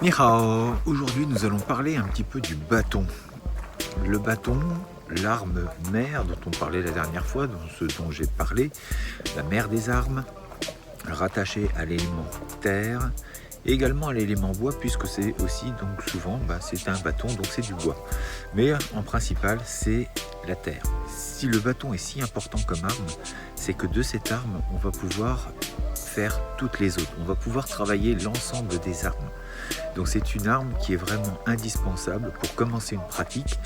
Ni hao, aujourd'hui nous allons parler un petit peu du bâton. Le bâton, l'arme mère dont on parlait la dernière fois, ce dont j'ai parlé, la mère des armes, rattachée à l'élément terre, et également à l'élément bois, puisque c'est aussi donc souvent c'est un bâton, donc c'est du bois. Mais en principal c'est la terre. Si le bâton est si important comme arme, c'est que de cette arme on va pouvoir faire toutes les autres. On va pouvoir travailler l'ensemble des armes. Donc c'est une arme qui est vraiment indispensable pour commencer une pratique,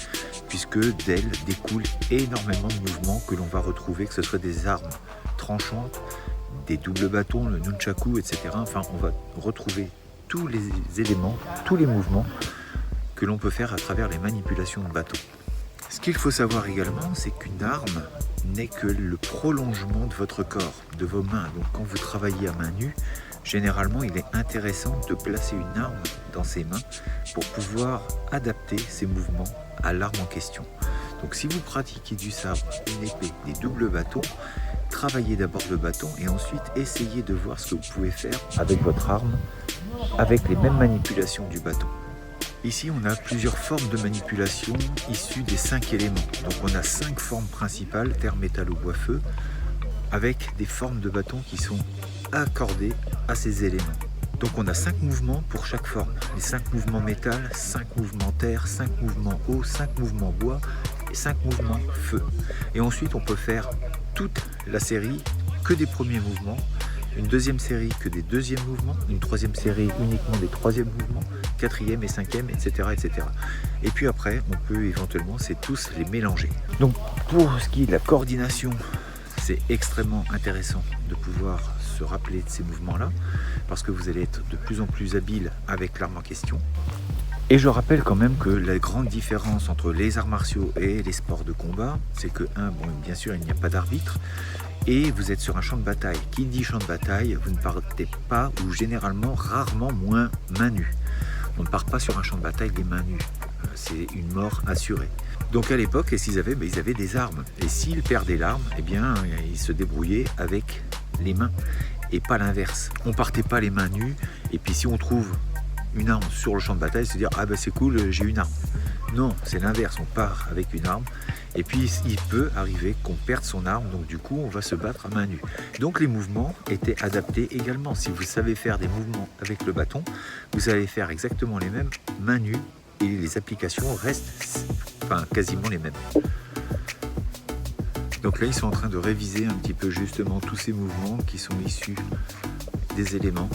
puisque d'elle découle énormément de mouvements que l'on va retrouver, que ce soit des armes tranchantes, des doubles bâtons, le nunchaku, etc. Enfin, on va retrouver tous les éléments, tous les mouvements que l'on peut faire à travers les manipulations de bâton. Ce qu'il faut savoir également, c'est qu'une arme n'est que le prolongement de votre corps, de vos mains. Donc quand vous travaillez à main nue, généralement il est intéressant de placer une arme dans ses mains pour pouvoir adapter ses mouvements à l'arme en question. Donc si vous pratiquez du sabre, une épée, des doubles bâtons, travaillez d'abord le bâton et ensuite essayez de voir ce que vous pouvez faire avec votre arme, avec les mêmes manipulations du bâton. Ici, on a plusieurs formes de manipulation issues des 5 éléments. Donc on a 5 formes principales, terre, métal, eau, bois, feu, avec des formes de bâtons qui sont accordées à ces éléments. Donc on a 5 mouvements pour chaque forme. Les 5 mouvements métal, 5 mouvements terre, 5 mouvements eau, 5 mouvements bois et 5 mouvements feu. Et ensuite on peut faire toute la série que des premiers mouvements, une deuxième série que des deuxièmes mouvements, une troisième série uniquement des troisièmes mouvements, quatrième et cinquième, etc., etc. Et puis après, on peut éventuellement, c'est tous les mélanger. Donc pour ce qui est de la coordination, c'est extrêmement intéressant de pouvoir se rappeler de ces mouvements-là, parce que vous allez être de plus en plus habile avec l'arme en question. Et je rappelle quand même que la grande différence entre les arts martiaux et les sports de combat, c'est que, bien sûr, il n'y a pas d'arbitre, et vous êtes sur un champ de bataille. Qui dit champ de bataille, vous ne partez pas, ou généralement, rarement moins main nue. On ne part pas sur un champ de bataille les mains nues. C'est une mort assurée. Donc à l'époque, qu'est-ce qu'ils avaient ? Ils avaient des armes. Et s'ils perdaient l'arme, ils se débrouillaient avec les mains, et pas l'inverse. On partait pas les mains nues, et puis si on trouve une arme sur le champ de bataille, se dire c'est cool, j'ai une arme. Non, c'est l'inverse, on part avec une arme et puis il peut arriver qu'on perde son arme, donc du coup on va se battre à main nue. Donc les mouvements étaient adaptés également. Si vous savez faire des mouvements avec le bâton, vous allez faire exactement les mêmes main nue et les applications restent quasiment les mêmes. Donc là ils sont en train de réviser un petit peu justement tous ces mouvements qui sont issus des éléments.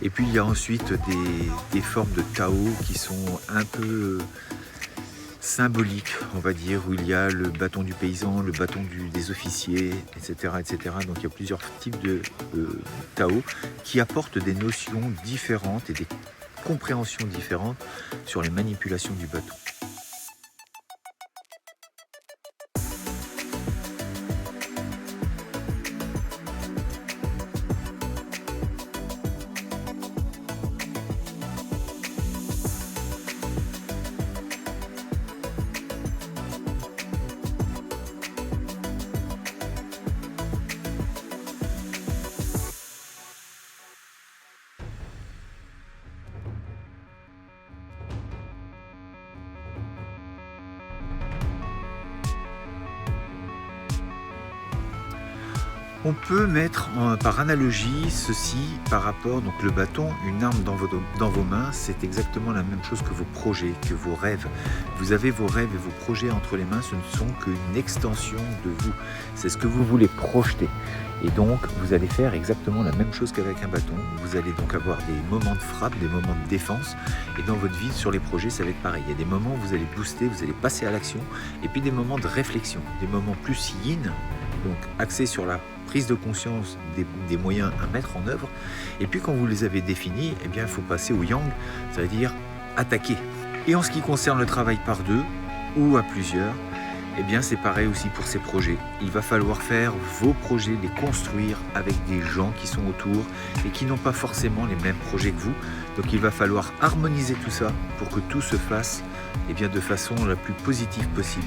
Et puis il y a ensuite des formes de Tao qui sont un peu symboliques, on va dire, où il y a le bâton du paysan, le bâton des officiers, etc., etc. Donc il y a plusieurs types de Tao qui apportent des notions différentes et des compréhensions différentes sur les manipulations du bâton. On peut mettre par analogie ceci par rapport, donc le bâton, une arme dans vos mains, c'est exactement la même chose que vos projets, que vos rêves. Vous avez vos rêves et vos projets entre les mains, ce ne sont qu'une extension de vous. C'est ce que vous voulez projeter. Et donc, vous allez faire exactement la même chose qu'avec un bâton. Vous allez donc avoir des moments de frappe, des moments de défense. Et dans votre vie, sur les projets, ça va être pareil. Il y a des moments où vous allez booster, vous allez passer à l'action. Et puis des moments de réflexion, des moments plus yin, donc axés sur la prise de conscience des moyens à mettre en œuvre. Et puis quand vous les avez définis, il faut passer au yang, c'est-à-dire attaquer. Et en ce qui concerne le travail par deux ou à plusieurs, c'est pareil aussi pour ces projets. Il va falloir faire vos projets, les construire avec des gens qui sont autour et qui n'ont pas forcément les mêmes projets que vous. Donc il va falloir harmoniser tout ça pour que tout se fasse de façon la plus positive possible.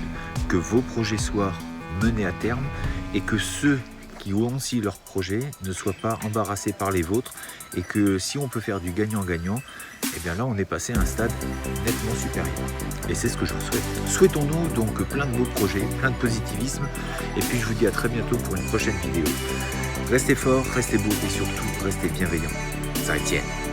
Que vos projets soient menés à terme et que ceux qui ont aussi leur projet ne soient pas embarrassés par les vôtres et que si on peut faire du gagnant-gagnant, et bien là on est passé à un stade nettement supérieur. Et c'est ce que je vous souhaite. Souhaitons-nous donc plein de beaux projets, plein de positivisme, et puis je vous dis à très bientôt pour une prochaine vidéo. Restez forts, restez beaux et surtout restez bienveillants. Ça Étienne.